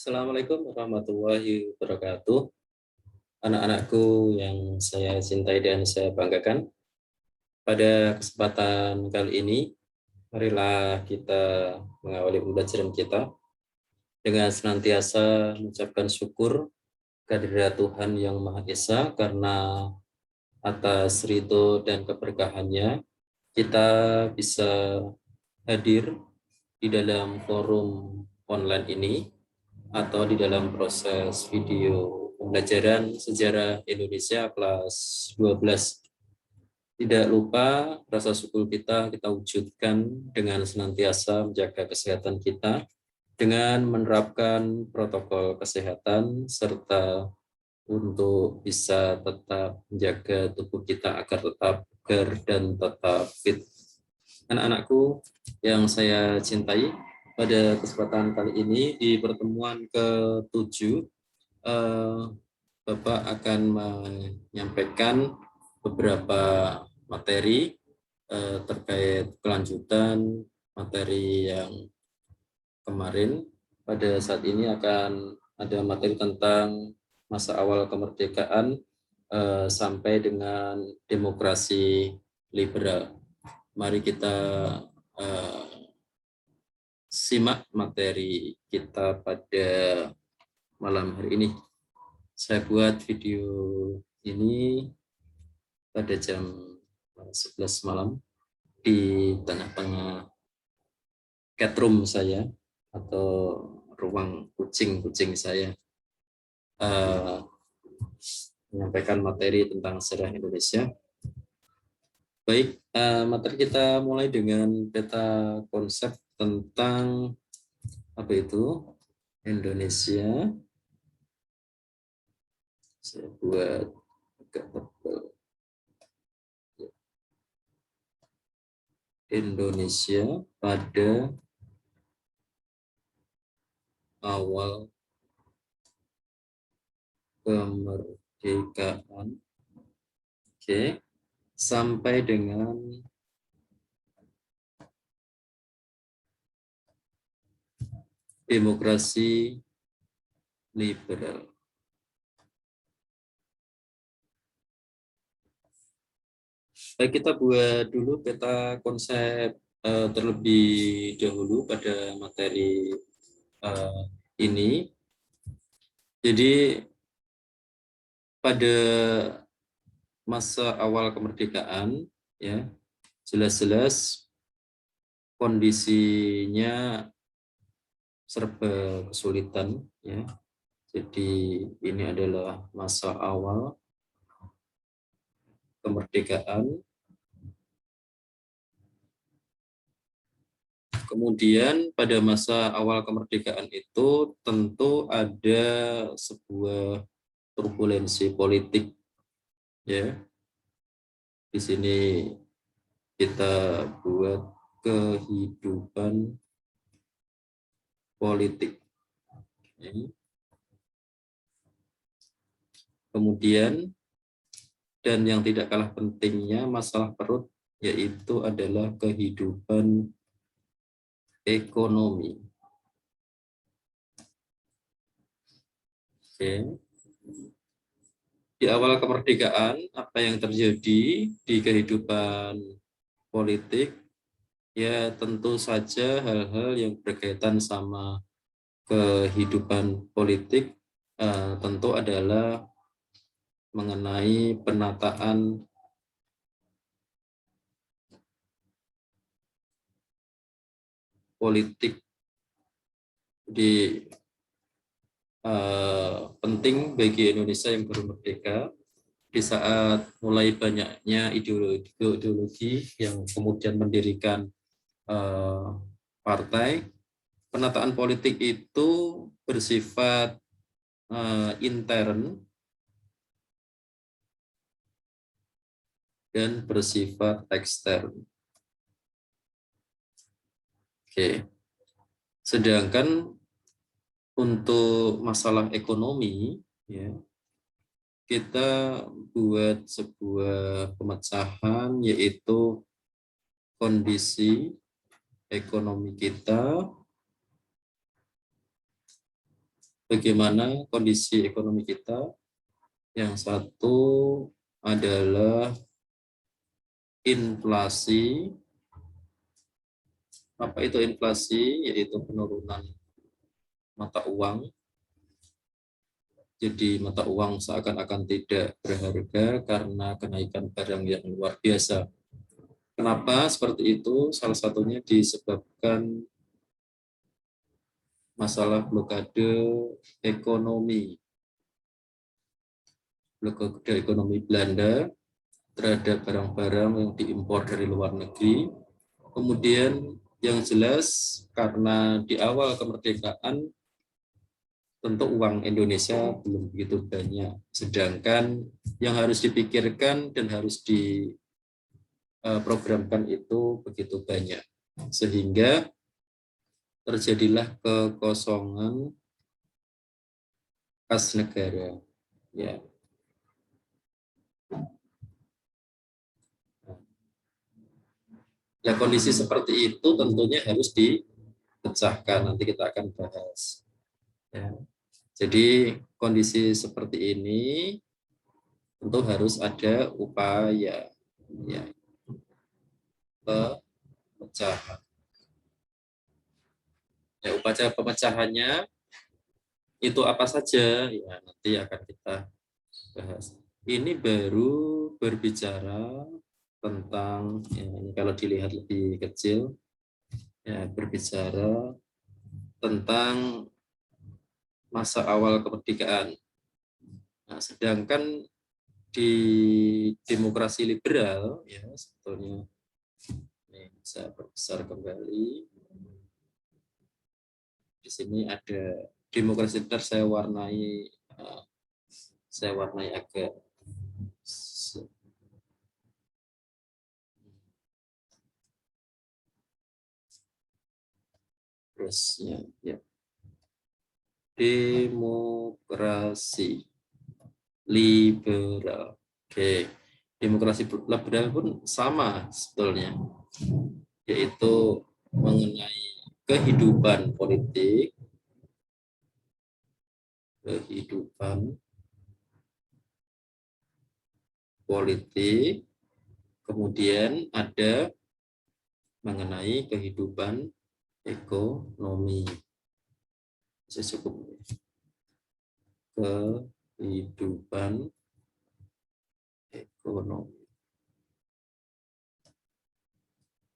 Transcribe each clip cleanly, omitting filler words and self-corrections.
Assalamualaikum warahmatullahi wabarakatuh. Anak-anakku yang saya cintai dan saya banggakan. Pada kesempatan kali ini, marilah kita mengawali pembelajaran kita dengan senantiasa mengucapkan syukur kehadirat Tuhan Yang Maha Esa, karena atas ridho dan keberkahannya kita bisa hadir di dalam forum online ini atau di dalam proses video pembelajaran sejarah Indonesia kelas 12. Tidak lupa rasa syukur kita wujudkan dengan senantiasa menjaga kesehatan kita dengan menerapkan protokol kesehatan serta untuk bisa tetap menjaga tubuh kita agar tetap segar dan tetap fit. Anak-anakku yang saya cintai, pada kesempatan kali ini di pertemuan ke-7, Bapak akan menyampaikan beberapa materi terkait kelanjutan materi yang kemarin. Pada saat ini akan ada materi tentang masa awal kemerdekaan sampai dengan demokrasi liberal. Mari kita simak materi kita pada malam hari ini. Saya buat video ini pada jam 11 malam di tengah-tengah chatroom saya atau ruang kucing-kucing saya, menyampaikan materi tentang sejarah Indonesia. Baik, materi kita mulai dengan peta konsep tentang apa itu Indonesia. Saya buat agak tebal. Indonesia pada awal kemerdekaan, oke, sampai dengan demokrasi liberal. Baik, kita buat dulu peta konsep terlebih dahulu pada materi ini. Jadi pada masa awal kemerdekaan, ya, jelas-jelas kondisinya serba kesulitan, ya. Jadi ini adalah masa awal kemerdekaan. Kemudian pada masa awal kemerdekaan itu tentu ada sebuah turbulensi politik, ya. Di sini kita buat kehidupan politik. Kemudian, dan yang tidak kalah pentingnya, masalah perut, yaitu adalah kehidupan ekonomi. Oke. Di awal kemerdekaan, apa yang terjadi di kehidupan politik? Ya, tentu saja hal-hal yang berkaitan sama kehidupan politik tentu adalah mengenai penataan politik. Di penting bagi Indonesia yang baru merdeka di saat mulai banyaknya ideologi yang kemudian mendirikan partai. Penataan politik itu bersifat intern dan bersifat ekstern. Oke. Sedangkan untuk masalah ekonomi, ya, kita buat sebuah pemecahan, yaitu kondisi ekonomi kita bagaimana kondisi ekonomi kita. Yang satu adalah inflasi. Apa itu inflasi? Yaitu penurunan mata uang. Jadi mata uang seakan-akan tidak berharga karena kenaikan barang yang luar biasa. Kenapa seperti itu? Salah satunya disebabkan masalah blokade ekonomi. Blokade ekonomi Belanda terhadap barang-barang yang diimpor dari luar negeri. Kemudian yang jelas karena di awal kemerdekaan tentu uang Indonesia belum begitu banyak. Sedangkan yang harus dipikirkan dan harus diprogramkan itu begitu banyak. Sehingga terjadilah kekosongan kas negara. Ya. Nah, kondisi seperti itu tentunya harus dipecahkan. Nanti kita akan bahas. Ya. Jadi kondisi seperti ini tentu harus ada upaya ya, pemecahan. Ya, upaya pemecahannya itu apa saja? Ya, nanti akan kita bahas. Ini baru berbicara tentang ya, ini kalau dilihat lebih kecil ya, berbicara tentang masa awal kemerdekaan. Nah, sedangkan di demokrasi liberal ya sebetulnya ini bisa berbesar kembali. Di sini ada demokrasi liberal saya warnai agak terusnya ya. Demokrasi liberal. Oke. Demokrasi liberal pun sama sebetulnya, yaitu mengenai kehidupan politik, kemudian ada mengenai kehidupan ekonomi. Saya cukup kehidupan ekonomi.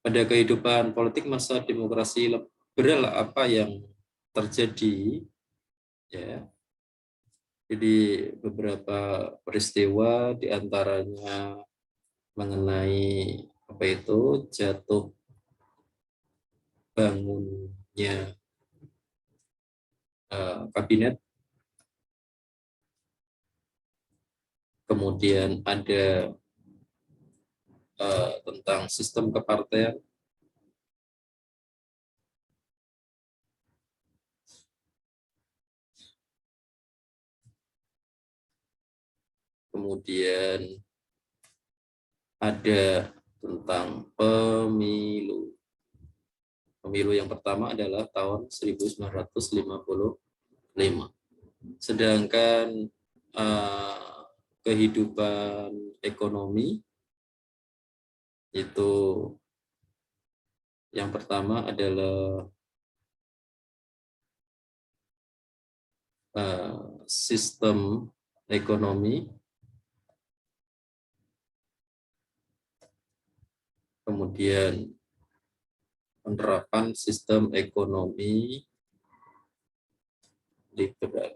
Pada kehidupan politik masa demokrasi liberal apa yang terjadi? Ya, jadi beberapa peristiwa diantaranya mengenai apa itu jatuh bangunnya kabinet, kemudian ada tentang sistem kepartean, kemudian ada tentang pemilu. Pemilu yang pertama adalah tahun 1955. Sedangkan kehidupan ekonomi itu yang pertama adalah sistem ekonomi, kemudian penerapan sistem ekonomi liberal.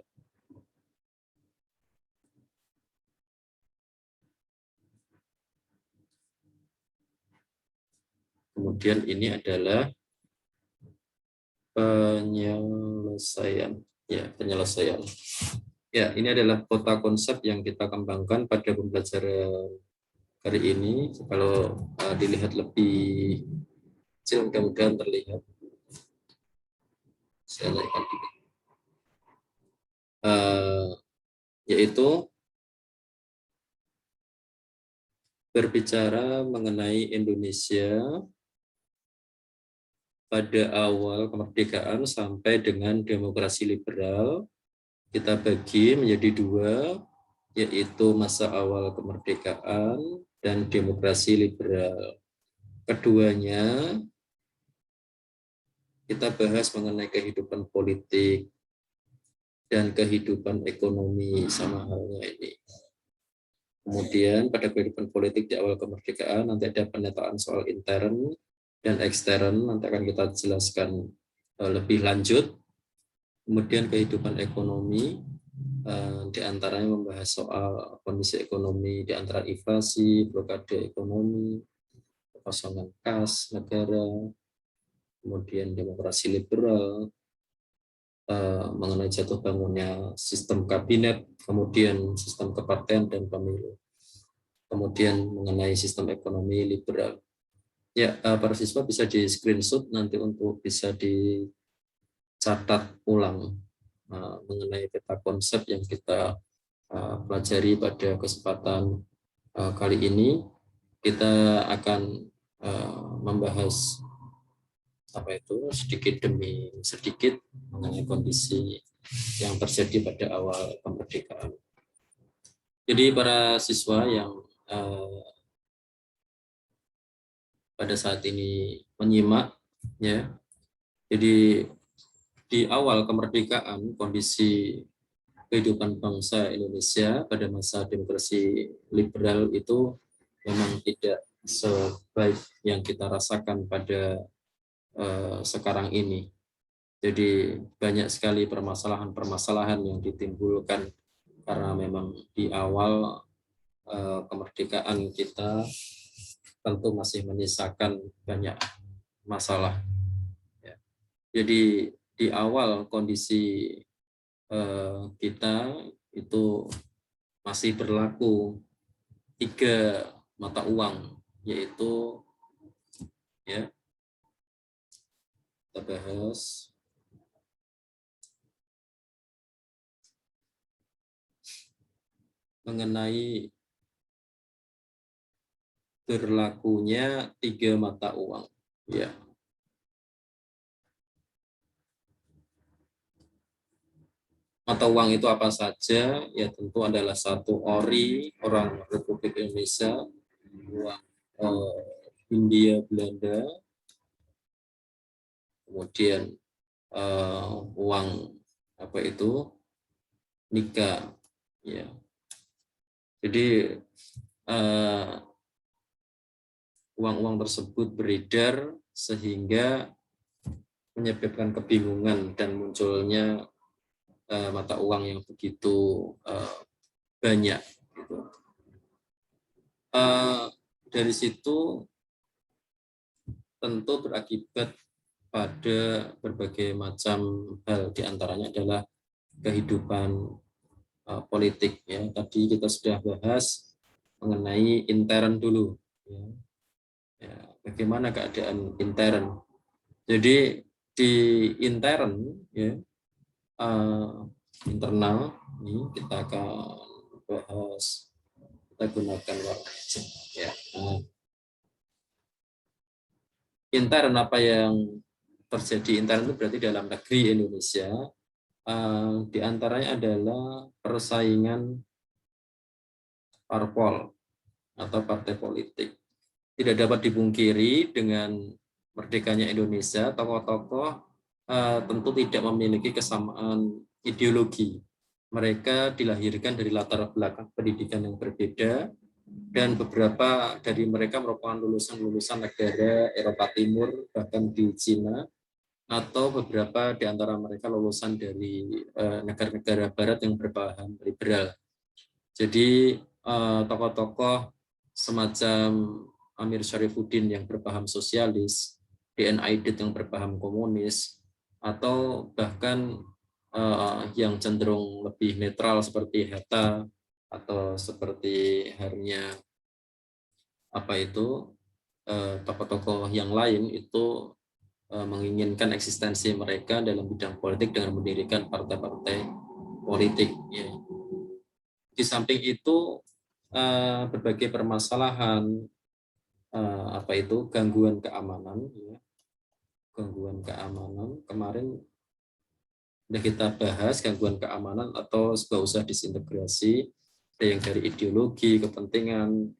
Kemudian ini adalah penyelesaian. Ya, penyelesaian. Ya, ini adalah kota konsep yang kita kembangkan pada pembelajaran hari ini. Kalau dilihat lebih kecil, mudah-mudahan terlihat. Saya naikkan dikit. Yaitu berbicara mengenai Indonesia pada awal kemerdekaan sampai dengan demokrasi liberal kita bagi menjadi dua, yaitu masa awal kemerdekaan dan demokrasi liberal. Keduanya kita bahas mengenai kehidupan politik dan kehidupan ekonomi sama halnya ini. Kemudian pada kehidupan politik di awal kemerdekaan nanti ada penataan soal intern dan ekstern, nanti akan kita jelaskan lebih lanjut. Kemudian kehidupan ekonomi, di antaranya membahas soal kondisi ekonomi, di antara inflasi, blokade ekonomi, kekosongan kas negara, kemudian demokrasi liberal, mengenai jatuh bangunnya sistem kabinet, kemudian sistem kepartean dan pemilu, kemudian mengenai sistem ekonomi liberal. Ya, para siswa bisa di screenshot nanti untuk bisa dicatat ulang mengenai peta konsep yang kita pelajari pada kesempatan kali ini. Kita akan membahas sedikit demi sedikit mengenai kondisi yang terjadi pada awal kemerdekaan. Jadi para siswa yang pada saat ini menyimak, ya, jadi di awal kemerdekaan kondisi kehidupan bangsa Indonesia pada masa demokrasi liberal itu memang tidak sebaik yang kita rasakan pada sekarang ini. Jadi banyak sekali permasalahan-permasalahan yang ditimbulkan karena memang di awal kemerdekaan kita tentu masih menyisakan banyak masalah. Ya. Jadi di awal kondisi kita itu masih berlaku 3 mata uang, yaitu ya kita bahas mengenai berlakunya 3 mata uang. Ya. Mata uang itu apa saja? Ya tentu adalah 1 ori, orang Republik Indonesia, uang Hindia Belanda, kemudian uang Nika. Ya. Jadi uang-uang tersebut beredar sehingga menyebabkan kebingungan dan munculnya mata uang yang begitu banyak. Gitu. Dari situ tentu berakibat pada berbagai macam hal, diantaranya adalah kehidupan politik. Ya. Tadi kita sudah bahas mengenai intern dulu. Ya. Ya, bagaimana keadaan intern? Jadi di intern, ya, internal, ini kita akan bahas, kita gunakan warna ya. Intern, apa yang terjadi intern itu berarti dalam negeri Indonesia, di antaranya adalah persaingan parpol atau partai politik. Tidak dapat dipungkiri dengan merdekanya Indonesia, tokoh-tokoh tentu tidak memiliki kesamaan ideologi. Mereka dilahirkan dari latar belakang pendidikan yang berbeda, dan beberapa dari mereka merupakan lulusan-lulusan negara Eropa Timur, bahkan di Cina, atau beberapa di antara mereka lulusan dari negara-negara Barat yang berpaham liberal. Jadi tokoh-tokoh semacam Amir Syarifuddin yang berpaham sosialis, D.N. Aidit yang berpaham komunis, atau bahkan yang cenderung lebih netral seperti Hatta atau seperti halnya tokoh-tokoh yang lain itu menginginkan eksistensi mereka dalam bidang politik dengan mendirikan partai-partai politik. Ya. Di samping itu berbagai permasalahan gangguan keamanan, ya. Gangguan keamanan kemarin Sudah kita bahas gangguan keamanan atau sebuah usaha disintegrasi, ada yang dari ideologi, kepentingan,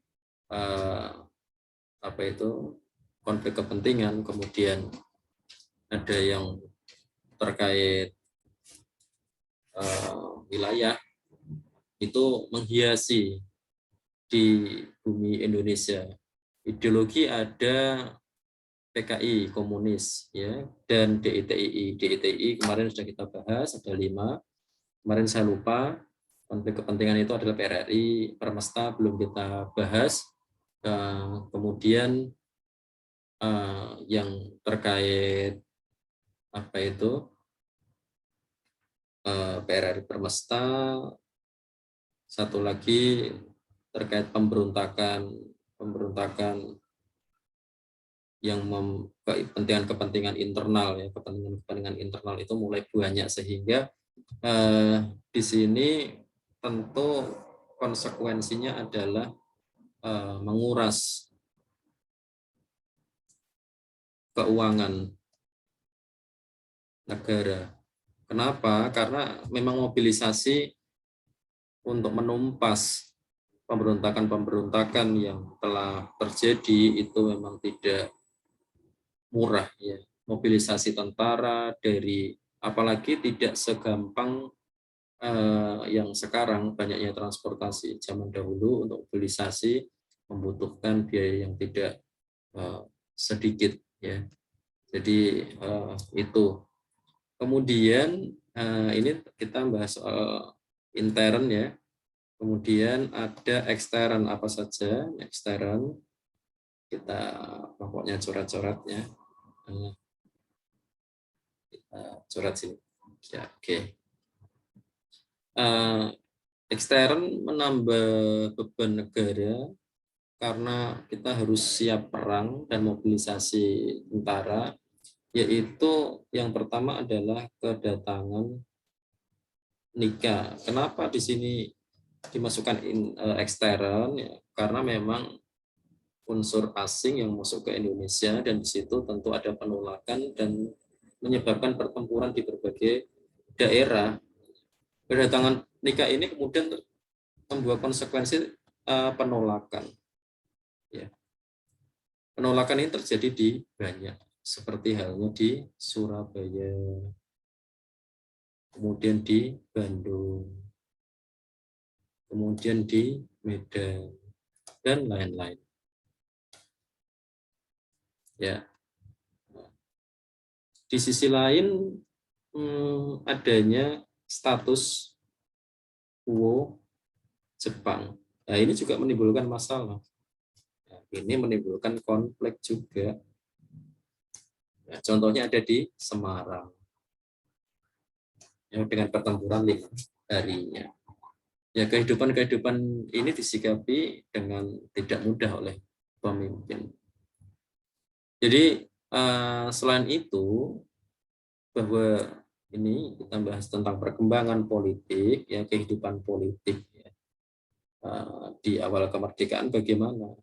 apa itu, konflik kepentingan, kemudian ada yang terkait wilayah, itu menghiasi di bumi Indonesia. Ideologi ada PKI komunis ya, dan DITII. DITII kemarin sudah kita bahas, ada 5. Kemarin saya lupa, konflik kepentingan itu adalah PRRI, Permesta belum kita bahas. Kemudian yang terkait apa itu PRRI Permesta, satu lagi terkait pemberontakan yang kepentingan internal ya, kepentingan internal itu mulai banyak, sehingga di sini tentu konsekuensinya adalah menguras keuangan negara. Kenapa? Karena memang mobilisasi untuk menumpas pemberontakan yang telah terjadi itu memang tidak murah ya. Mobilisasi tentara dari, apalagi tidak segampang yang sekarang banyaknya transportasi. Zaman dahulu untuk mobilisasi membutuhkan biaya yang tidak sedikit ya. Jadi itu. Kemudian ini kita bahas soal intern ya. Kemudian ada ekstern, apa saja ekstern. Kita pokoknya coret-coretnya. Kita coret sini. Ya, oke. Ekstern menambah beban negara karena kita harus siap perang dan mobilisasi tentara, yaitu yang pertama adalah kedatangan nikah. Kenapa di sini dimasukkan ekstern? Ya, karena memang unsur asing yang masuk ke Indonesia, dan di situ tentu ada penolakan dan menyebabkan pertempuran di berbagai daerah. Kedatangan nikah ini kemudian membuat konsekuensi penolakan. Ya. Penolakan ini terjadi di banyak, seperti halnya di Surabaya, kemudian di Bandung, kemudian di Medan, dan lain-lain. Ya. Di sisi lain adanya status quo Jepang. Nah, ini juga menimbulkan masalah. Nah, ini menimbulkan konflik juga. Ya, contohnya ada di Semarang, ya, dengan pertempuran 5 harinya. Ya, kehidupan ini disikapi dengan tidak mudah oleh pemimpin. Jadi selain itu, bahwa ini kita bahas tentang perkembangan politik, ya, kehidupan politik ya, di awal kemerdekaan bagaimana.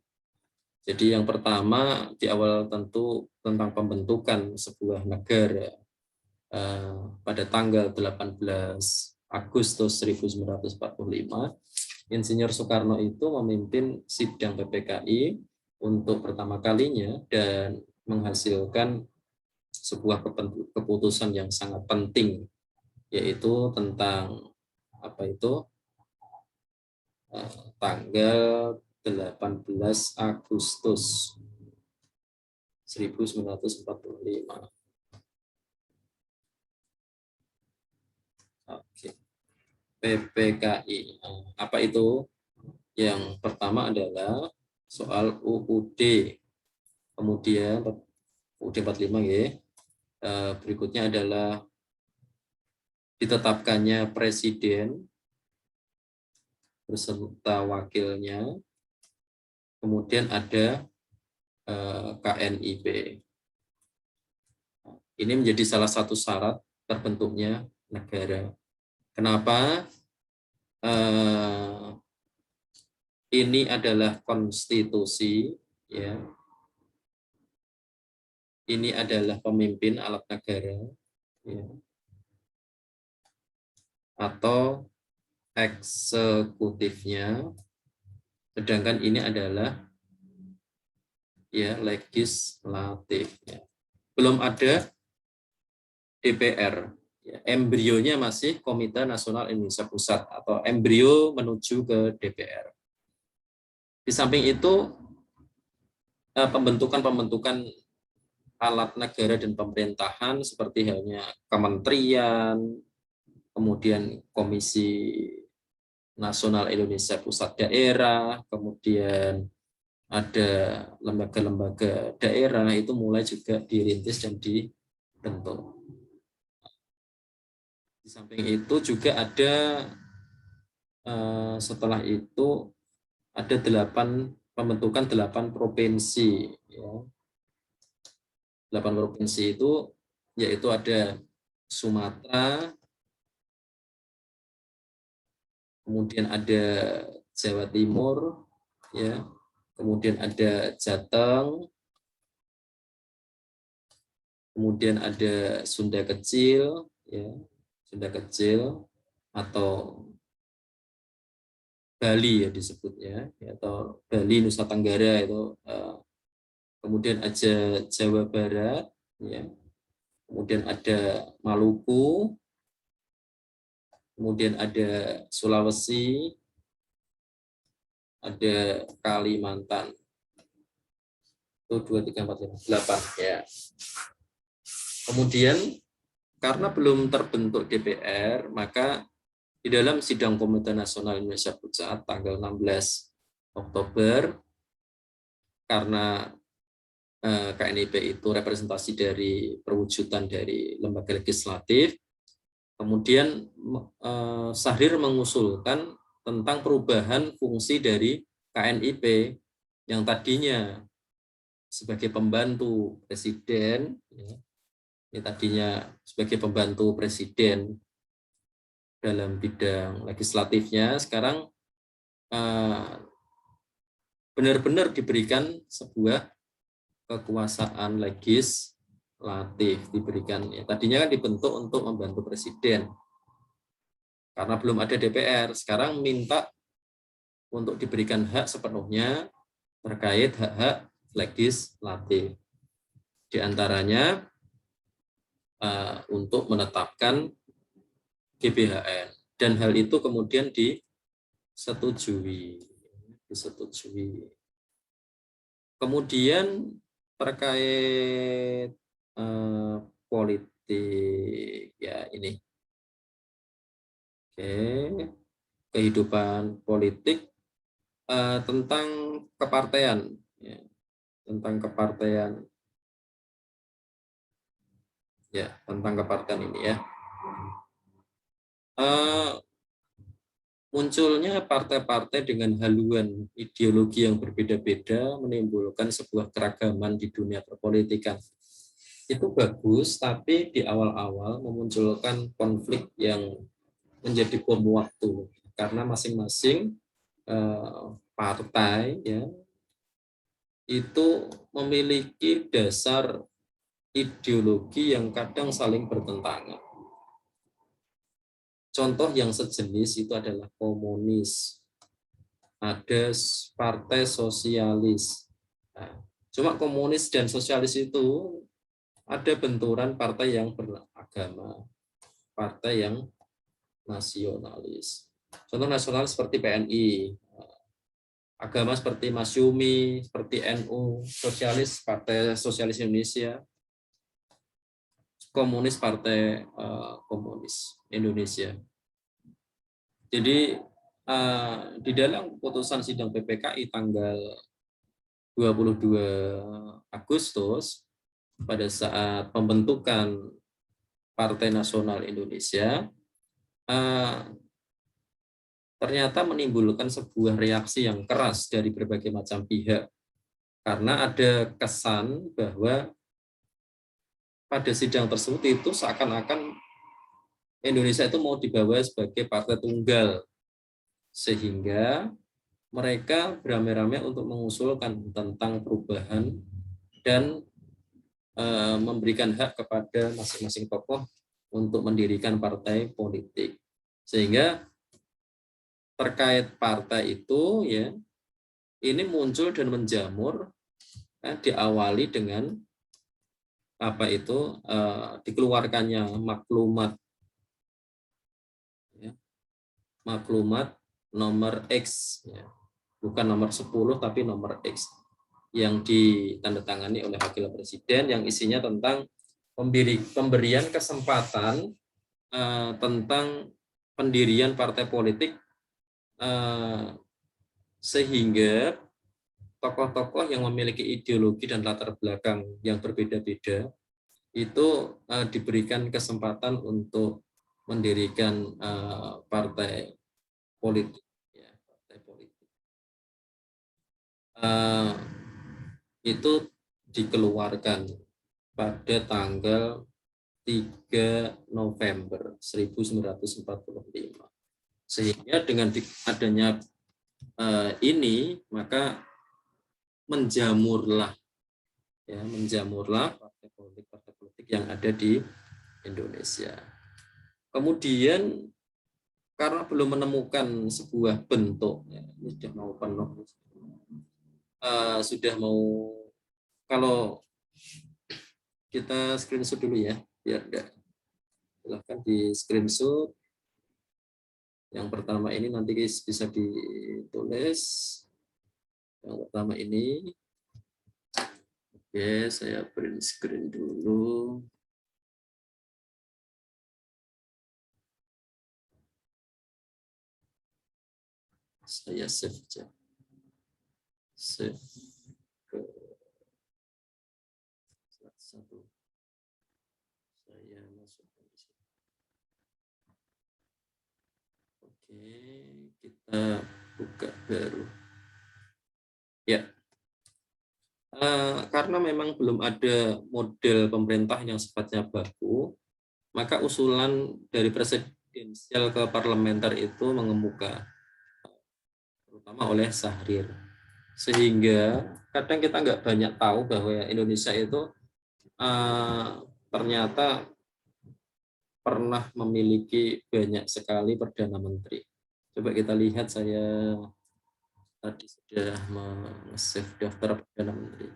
Jadi yang pertama di awal tentu tentang pembentukan sebuah negara pada tanggal 18 Agustus 1945, Insinyur Soekarno itu memimpin sidang PPKI untuk pertama kalinya dan menghasilkan sebuah keputusan yang sangat penting, yaitu tentang apa itu tanggal 18 Agustus 1945. Oke. PPKI. Apa itu? Yang pertama adalah soal UUD. Kemudian UUD 45 ya. Berikutnya adalah ditetapkannya presiden beserta wakilnya. Kemudian ada KNIP. Ini menjadi salah satu syarat terbentuknya negara. Kenapa? Ini adalah konstitusi, ya. Ini adalah pemimpin alat negara, ya. atau eksekutifnya, sedangkan ini adalah ya legislatif. Ya. Belum ada DPR. Ya, embrionya masih Komite Nasional Indonesia Pusat atau embrio menuju ke DPR. Di samping itu pembentukan alat negara dan pemerintahan seperti halnya kementerian, kemudian Komisi Nasional Indonesia Pusat Daerah, kemudian ada lembaga-lembaga daerah itu mulai juga dirintis dan dibentuk. Di samping itu juga ada setelah itu ada pembentukan 8 provinsi. Ya. 8 provinsi itu yaitu ada Sumatera, kemudian ada Jawa Timur, ya, kemudian ada Jateng, kemudian ada Sunda Kecil, ya, Sunda Kecil atau Bali ya disebutnya, ya, atau Bali Nusa Tenggara itu, kemudian ada Jawa Barat, ya, kemudian ada Maluku, kemudian ada Sulawesi, ada Kalimantan. Itu 2, 3, 4, 5, 8 ya. Kemudian karena belum terbentuk DPR, maka di dalam sidang Komite Nasional Indonesia Pusat tanggal 16 Oktober, karena KNIP itu representasi dari perwujudan dari lembaga legislatif, kemudian Syahrir mengusulkan tentang perubahan fungsi dari KNIP yang tadinya sebagai pembantu presiden, ya, ini tadinya sebagai pembantu presiden dalam bidang legislatifnya, sekarang benar-benar diberikan sebuah kekuasaan legislatif, diberikan, ya, tadinya kan dibentuk untuk membantu presiden karena belum ada DPR, sekarang minta untuk diberikan hak sepenuhnya terkait hak-hak legislatif, di antaranya untuk menetapkan GBHN, dan hal itu kemudian disetujui. Kemudian terkait politik, ya ini, oke, kehidupan politik tentang kepartean, ya, tentang kepartean, ya, tentang kepartean ini ya. Munculnya partai-partai dengan haluan ideologi yang berbeda-beda menimbulkan sebuah keragaman di dunia perpolitikan. Itu bagus, tapi di awal-awal memunculkan konflik yang menjadi bom waktu karena masing-masing partai ya itu memiliki dasar ideologi yang kadang saling bertentangan. Contoh yang sejenis itu adalah komunis, ada partai sosialis. Nah, cuma komunis dan sosialis itu ada benturan partai yang beragama, partai yang nasionalis. Contoh nasional seperti PNI, agama seperti Masyumi, seperti NU, sosialis Partai Sosialis Indonesia, komunis Partai Komunis Indonesia. Jadi di dalam putusan sidang PPKI tanggal 22 Agustus pada saat pembentukan Partai Nasional Indonesia, ternyata menimbulkan sebuah reaksi yang keras dari berbagai macam pihak karena ada kesan bahwa pada sidang tersebut itu seakan-akan Indonesia itu mau dibawa sebagai partai tunggal, sehingga mereka beramai-ramai untuk mengusulkan tentang perubahan dan memberikan hak kepada masing-masing tokoh untuk mendirikan partai politik. Sehingga terkait partai itu ya ini muncul dan menjamur diawali dengan apa itu dikeluarkannya maklumat ya, maklumat nomor X ya. Bukan nomor 10 tapi nomor X yang ditandatangani oleh Wakil Presiden yang isinya tentang pemberian kesempatan tentang pendirian partai politik sehingga tokoh-tokoh yang memiliki ideologi dan latar belakang yang berbeda-beda itu diberikan kesempatan untuk mendirikan partai politik. Ya, partai politik. Itu dikeluarkan pada tanggal 3 November 1945. Sehingga dengan adanya ini maka menjamurlah partai politik yang ada di Indonesia. Kemudian karena belum menemukan sebuah bentuk, ya, ini sudah mau penuh, sudah mau, kalau kita screenshot dulu ya, biar enggak, silahkan di screenshot. Yang pertama ini nanti bisa ditulis. Yang pertama ini, oke, saya print screen dulu. Saya save aja. Save ke slide 1. Saya masukkan di sini. Oke, kita buka baru. Ya. Karena memang belum ada model pemerintah yang sifatnya baku, maka usulan dari presidensial ke parlementer itu mengemuka, terutama oleh Syahrir. Sehingga kadang kita nggak banyak tahu bahwa Indonesia itu ternyata pernah memiliki banyak sekali perdana menteri. Coba kita lihat, saya tadi sudah men-save daftar perdana menteri.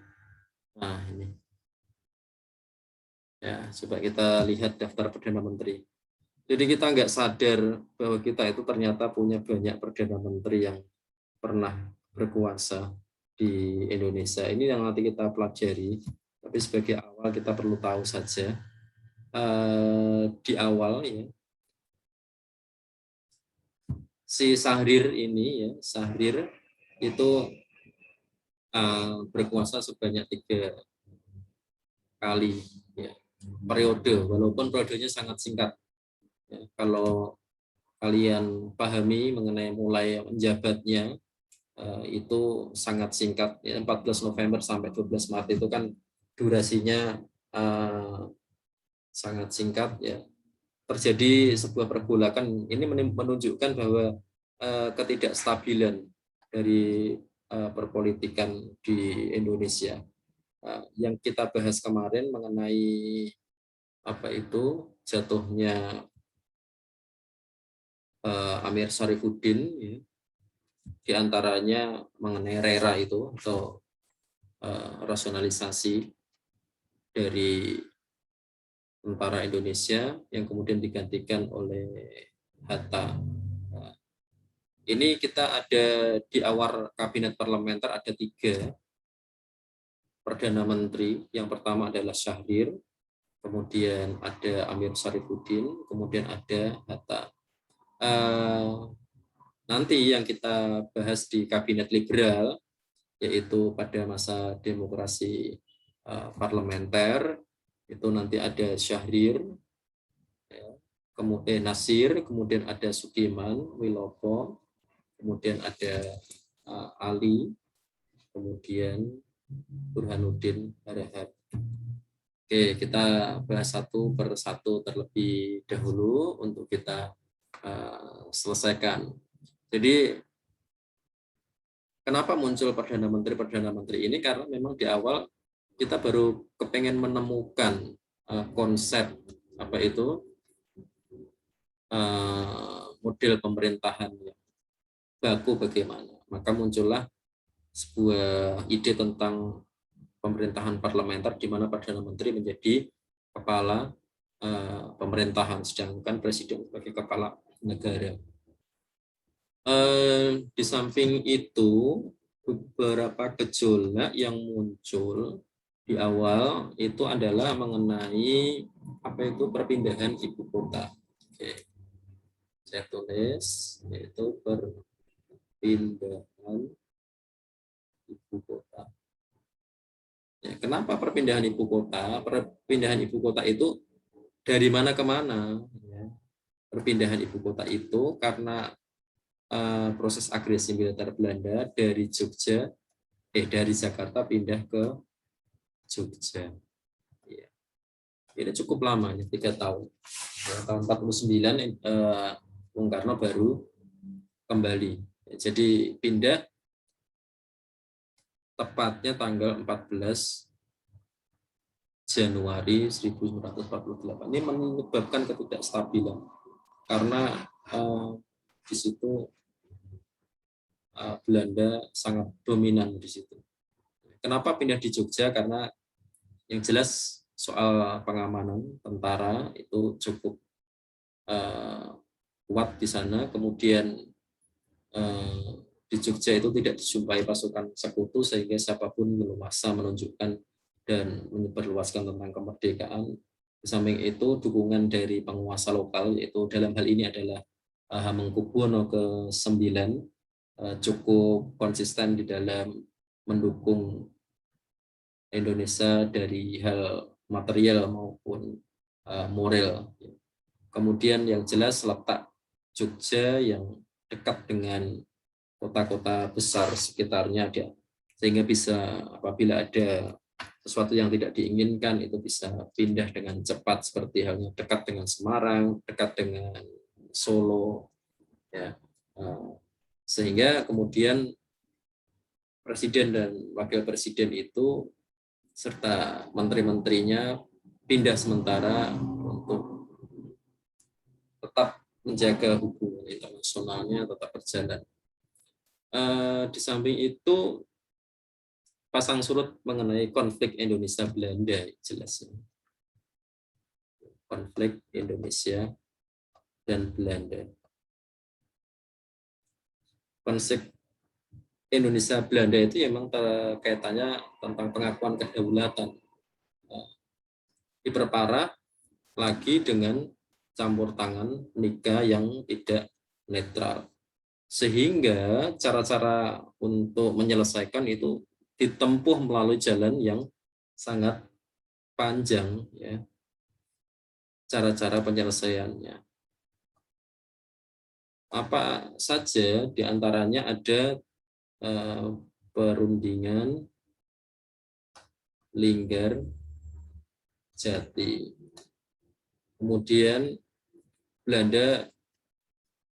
Nah ini. Ya, coba kita lihat daftar perdana menteri. Jadi kita nggak sadar bahwa kita itu ternyata punya banyak perdana menteri yang pernah berkuasa di Indonesia. Ini yang nanti kita pelajari. Tapi sebagai awal kita perlu tahu saja di awal ya, si Syahrir ini ya, Syahrir itu berkuasa sebanyak 3 kali ya, periode, walaupun periodenya sangat singkat. Ya, kalau kalian pahami mengenai mulai menjabatnya itu sangat singkat ya, 14 November sampai 12 Maret itu kan durasinya sangat singkat ya. Terjadi sebuah pergolakan, ini menunjukkan bahwa ketidakstabilan dari perpolitikan di Indonesia. Yang kita bahas kemarin mengenai apa itu jatuhnya Amir Syarifuddin ya, diantaranya mengenai RERA itu atau rasionalisasi dari tentara Indonesia yang kemudian digantikan oleh Hatta. Nah, ini kita ada di awal kabinet parlementer ada 3 perdana menteri. Yang pertama adalah Syahrir, kemudian ada Amir Syarifuddin, kemudian ada Hatta. Nanti yang kita bahas di kabinet liberal yaitu pada masa demokrasi parlementer itu nanti ada Syahrir, ya, kemudian Nasir, kemudian ada Sudirman, Wilopo, kemudian ada Ali, kemudian Burhanuddin Harahap. Oke, kita bahas satu per satu terlebih dahulu untuk kita selesaikan. Jadi kenapa muncul perdana menteri ini? Karena memang di awal kita baru kepengen menemukan konsep apa itu model pemerintahan yang baku bagaimana. Maka muncullah sebuah ide tentang pemerintahan parlementer di mana Perdana Menteri menjadi kepala pemerintahan, sedangkan Presiden sebagai kepala negara. Di samping itu, beberapa gejolak yang muncul di awal itu adalah mengenai apa itu perpindahan ibu kota. Oke. Saya tulis yaitu perpindahan ibu kota. Ya, kenapa perpindahan ibu kota? Perpindahan ibu kota itu dari mana ke mana? Ya. Perpindahan ibu kota itu karena proses agresi militer Belanda dari Jakarta pindah ke Jogja. Ya. Ini cukup lama, 3 tahun. Ya, tahun 49 Bung Karno baru kembali. Ya, jadi pindah tepatnya tanggal 14 Januari 1948. Ini menyebabkan ketidakstabilan karena di situ Belanda sangat dominan di situ. Kenapa pindah di Jogja? Karena yang jelas soal pengamanan tentara itu cukup kuat di sana. Kemudian di Jogja itu tidak dijumpai pasukan sekutu sehingga siapapun leluasa menunjukkan dan menyebarluaskan tentang kemerdekaan. Di samping itu dukungan dari penguasa lokal, yaitu dalam hal ini adalah Hamengkubuwono ke-9, cukup konsisten di dalam mendukung Indonesia dari hal material maupun moral. Kemudian yang jelas letak Jogja yang dekat dengan kota-kota besar sekitarnya, sehingga bisa apabila ada sesuatu yang tidak diinginkan itu bisa pindah dengan cepat, seperti halnya dekat dengan Semarang, dekat dengan Solo, ya. Sehingga kemudian presiden dan wakil presiden itu serta menteri-menterinya pindah sementara untuk tetap menjaga hubungan internasionalnya tetap berjalan. Di samping itu pasang surut mengenai konflik Indonesia Belanda, jelas konflik Indonesia dan Belanda. Konsep Indonesia Belanda itu memang kaitannya tentang pengakuan kedaulatan. Diperparah lagi dengan campur tangan NIKA yang tidak netral. Sehingga cara-cara untuk menyelesaikan itu ditempuh melalui jalan yang sangat panjang, ya. Cara-cara penyelesaiannya. Apa saja diantaranya ada perundingan Linggar Jati. Kemudian Belanda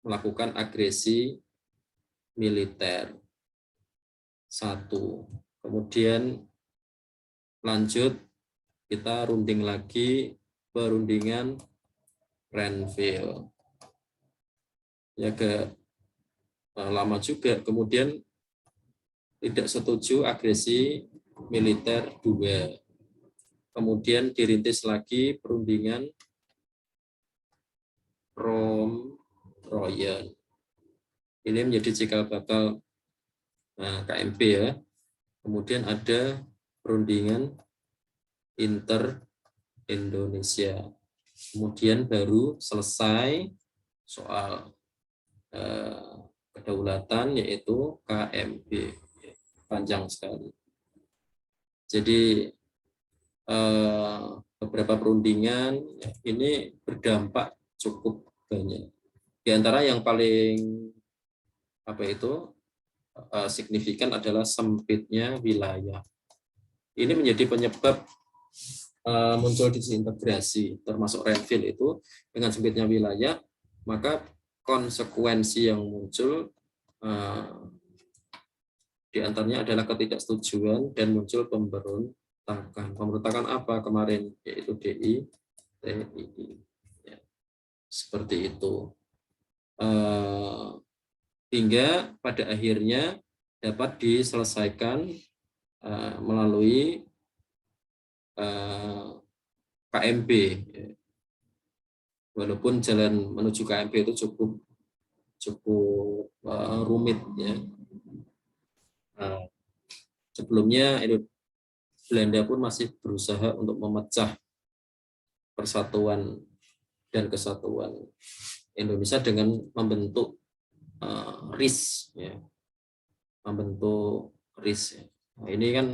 melakukan agresi militer. 1. Kemudian lanjut kita runding lagi perundingan Renville. Ya lama juga. Kemudian tidak setuju agresi militer 2. Kemudian dirintis lagi perundingan Rom-Royan. Ini menjadi cikal bakal KMP, ya. Kemudian ada perundingan Inter-Indonesia. Kemudian baru selesai soal kedaulatan, yaitu KMB. Panjang sekali. Jadi beberapa perundingan ini berdampak cukup banyak. Di antara yang paling signifikan adalah sempitnya wilayah. Ini menjadi penyebab muncul disintegrasi, termasuk Renville itu dengan sempitnya wilayah, maka konsekuensi yang muncul di antaranya adalah ketidaksetujuan dan muncul pemberontakan. Pemberontakan apa kemarin? Yaitu DI, TII. Ya, seperti itu. hingga pada akhirnya dapat diselesaikan melalui KMP. Walaupun jalan menuju KMP itu cukup rumit ya. Sebelumnya Belanda pun masih berusaha untuk memecah persatuan dan kesatuan Indonesia dengan membentuk RIS ya. Membentuk RIS ya. Nah, ini kan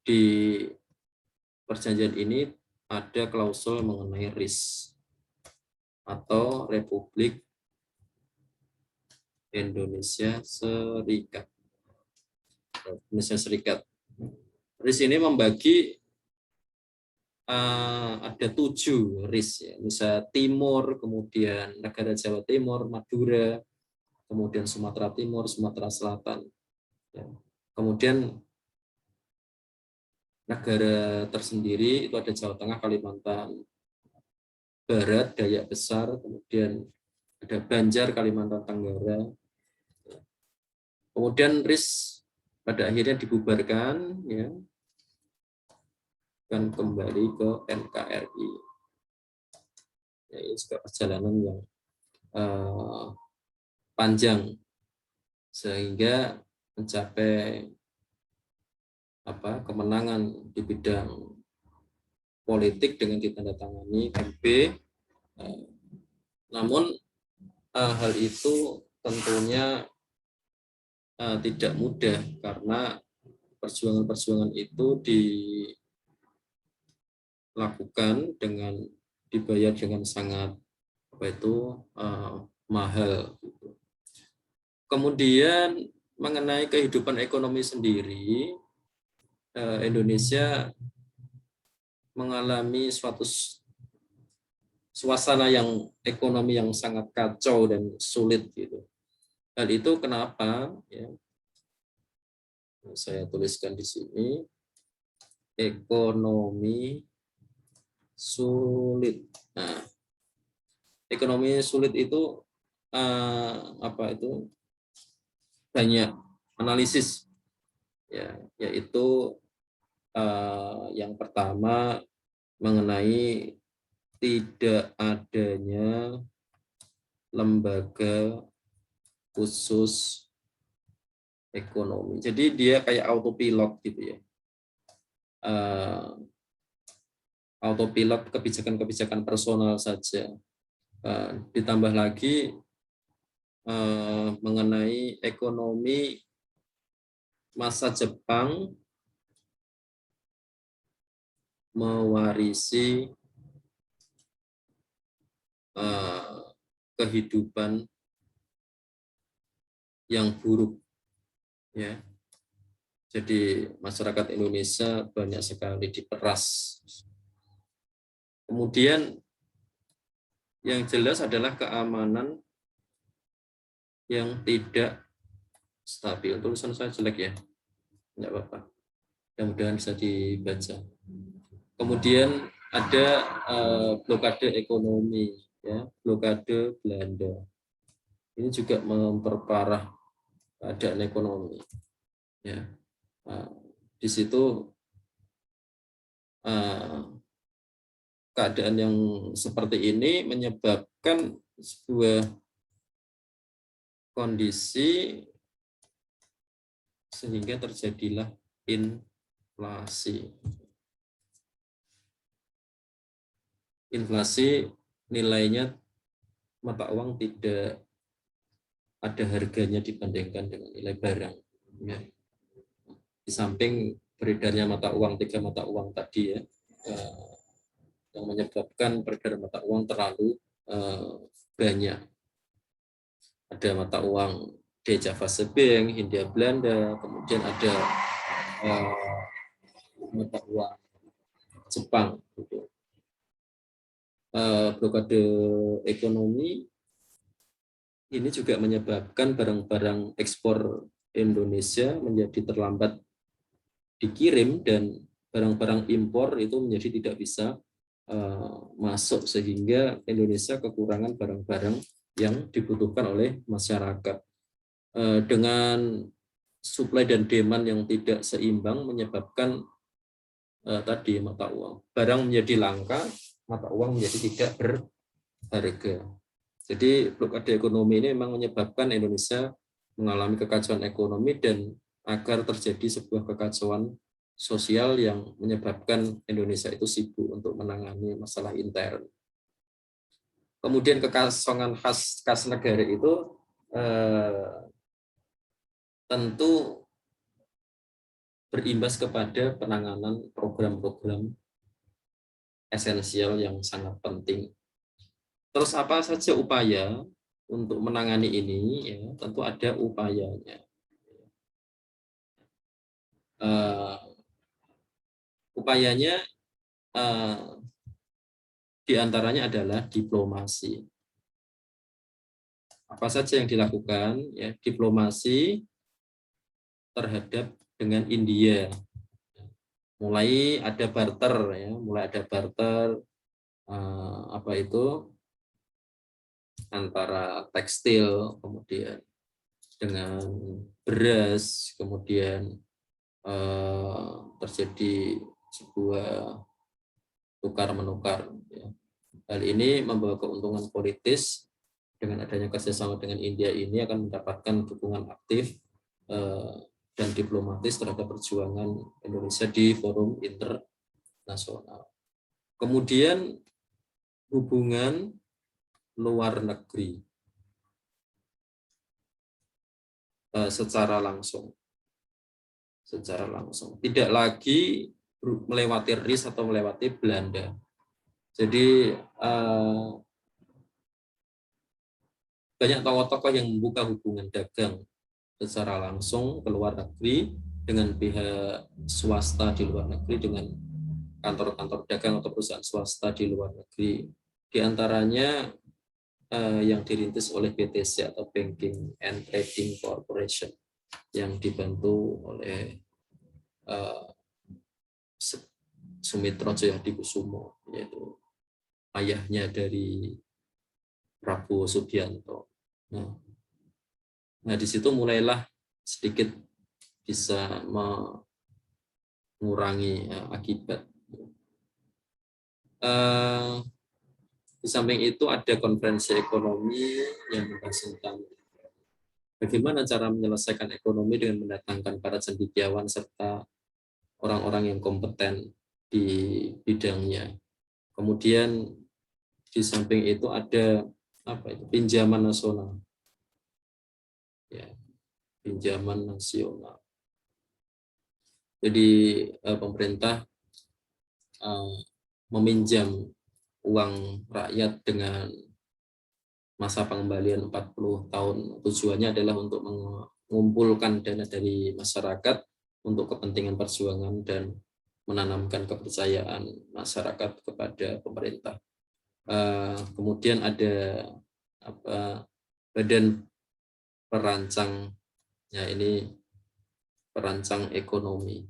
di perjanjian ini ada klausul mengenai RIS atau Republik Indonesia Serikat. Indonesia Serikat. RIS ini membagi ada 7 RIS ya. Indonesia Timur, kemudian negara Jawa Timur, Madura, kemudian Sumatera Timur, Sumatera Selatan. Ya. Kemudian negara tersendiri itu ada Jawa Tengah, Kalimantan Barat, Dayak Besar, kemudian ada Banjar, Kalimantan Tenggara. Kemudian RIS pada akhirnya dibubarkan ya, dan kembali ke NKRI. Ya, ini juga perjalanan yang panjang sehingga mencapai kemenangan di bidang politik dengan ditandatangani KMP. Namun hal itu tentunya tidak mudah karena perjuangan-perjuangan itu dilakukan dengan dibayar dengan sangat mahal. Kemudian mengenai kehidupan ekonomi sendiri, Indonesia mengalami suatu suasana yang ekonomi yang sangat kacau dan sulit gitu. Hal itu kenapa? Ya, saya tuliskan di sini, ekonomi sulit. Nah, ekonomi sulit itu banyak analisis, ya, yaitu yang pertama mengenai tidak adanya lembaga khusus ekonomi. Jadi dia kayak autopilot gitu ya. Autopilot kebijakan-kebijakan personal saja. Ditambah lagi mengenai ekonomi masa Jepang mewarisi kehidupan yang buruk ya. Jadi masyarakat Indonesia banyak sekali diperas. Kemudian yang jelas adalah keamanan yang tidak stabil. Tulisan saya jelek ya, enggak apa-apa. Mudah-mudahan bisa dibaca. Kemudian ada blokade ekonomi, ya, blokade Belanda. Ini juga memperparah keadaan ekonomi. Ya, di situ keadaan yang seperti ini menyebabkan sebuah kondisi sehingga terjadilah inflasi. Inflasi nilainya mata uang tidak ada harganya dibandingkan dengan nilai barang. Ya. Di samping beredarnya mata uang, 3 mata uang tadi ya, yang menyebabkan peredaran mata uang terlalu banyak. Ada mata uang Dejavasebeng, Hindia Belanda, kemudian ada mata uang Jepang. Gitu. Blokade ekonomi ini juga menyebabkan barang-barang ekspor Indonesia menjadi terlambat dikirim dan barang-barang impor itu menjadi tidak bisa masuk sehingga Indonesia kekurangan barang-barang yang dibutuhkan oleh masyarakat. Dengan supply dan demand yang tidak seimbang menyebabkan tadi mata uang barang menjadi langka, mata uang menjadi tidak berharga. Jadi blokade ekonomi ini memang menyebabkan Indonesia mengalami kekacauan ekonomi dan agar terjadi sebuah kekacauan sosial yang menyebabkan Indonesia itu sibuk untuk menangani masalah intern. Kemudian kekosongan kas negara itu tentu berimbas kepada penanganan program-program esensial yang sangat penting. Terus apa saja upaya untuk menangani ini? Ya, tentu ada upayanya. Upayanya diantaranya adalah diplomasi. Apa saja yang dilakukan? Ya, diplomasi terhadap dengan India. Mulai ada barter, ya, apa itu antara tekstil, kemudian dengan beras, kemudian terjadi sebuah tukar menukar. Ya. Hal ini membawa keuntungan politis. Dengan adanya kerjasama dengan India ini akan mendapatkan dukungan aktif dan diplomatis terhadap perjuangan Indonesia di forum internasional. Kemudian hubungan luar negeri secara langsung, tidak lagi melewati RIS atau melewati Belanda. Jadi banyak tokoh-tokoh yang membuka hubungan dagang secara langsung ke luar negeri dengan pihak swasta di luar negeri, dengan kantor-kantor dagang atau perusahaan swasta di luar negeri. Di antaranya yang dirintis oleh BTC atau Banking and Trading Corporation yang dibantu oleh Sumitro Jayadikusumo, yaitu ayahnya dari Prabowo Subianto. Nah, di situ mulailah sedikit bisa mengurangi akibat. Di samping itu ada konferensi ekonomi yang membahas tentang bagaimana cara menyelesaikan ekonomi dengan mendatangkan para cendekiawan serta orang-orang yang kompeten di bidangnya. Kemudian di samping itu ada pinjaman nasional. Ya, pinjaman nasional. Jadi pemerintah meminjam uang rakyat dengan masa pengembalian 40 tahun. Tujuannya adalah untuk mengumpulkan dana dari masyarakat untuk kepentingan perjuangan dan menanamkan kepercayaan masyarakat kepada pemerintah. Kemudian ada badan perancang, ya ini perancang ekonomi.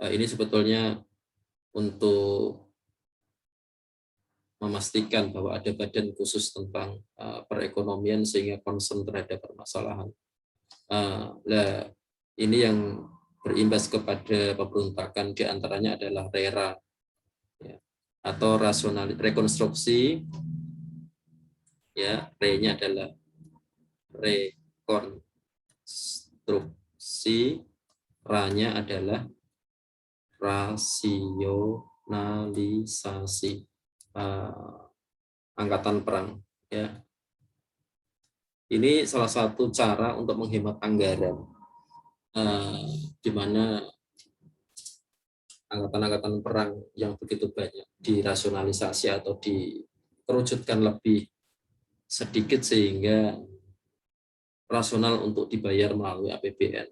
Ini sebetulnya untuk memastikan bahwa ada badan khusus tentang perekonomian sehingga concern terhadap permasalahan. Ini yang berimbas kepada pemberontakan, diantaranya adalah RERA, ya, atau rekonstruksi. Ya, R-nya adalah rekonstruksi, R-nya adalah rasionalisasi, angkatan perang. Ya, ini salah satu cara untuk menghemat anggaran, di mana angkatan-angkatan perang yang begitu banyak dirasionalisasi atau dikerucutkan lebih sedikit sehingga rasional untuk dibayar melalui APBN.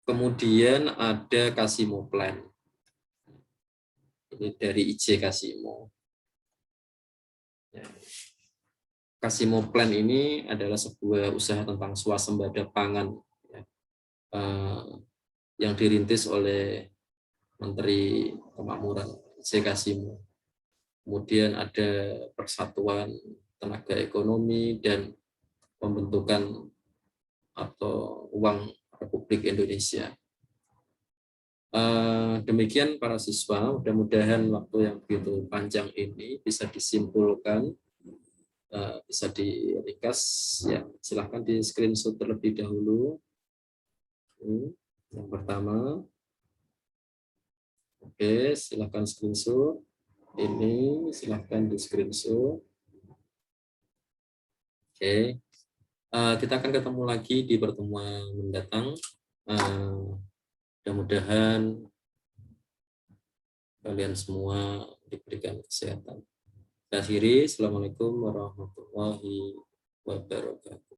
Kemudian ada Casimo Plan. Ini dari IJ Casimo. Casimo Plan ini adalah sebuah usaha tentang swasembada pangan, ya, yang dirintis oleh Menteri Kemakmuran IJ Casimo. Kemudian ada Persatuan tenaga ekonomi, dan pembentukan atau uang Republik Indonesia. Demikian para siswa, mudah-mudahan waktu yang begitu panjang ini bisa disimpulkan, bisa di-ringkas, ya. Silahkan di screenshot terlebih dahulu. Yang pertama, oke, silahkan screenshot. Ini silahkan di screenshot. Oke, kita akan ketemu lagi di pertemuan mendatang. Mudah-mudahan kalian semua diberikan kesehatan. Akhiri, Assalamualaikum warahmatullahi wabarakatuh.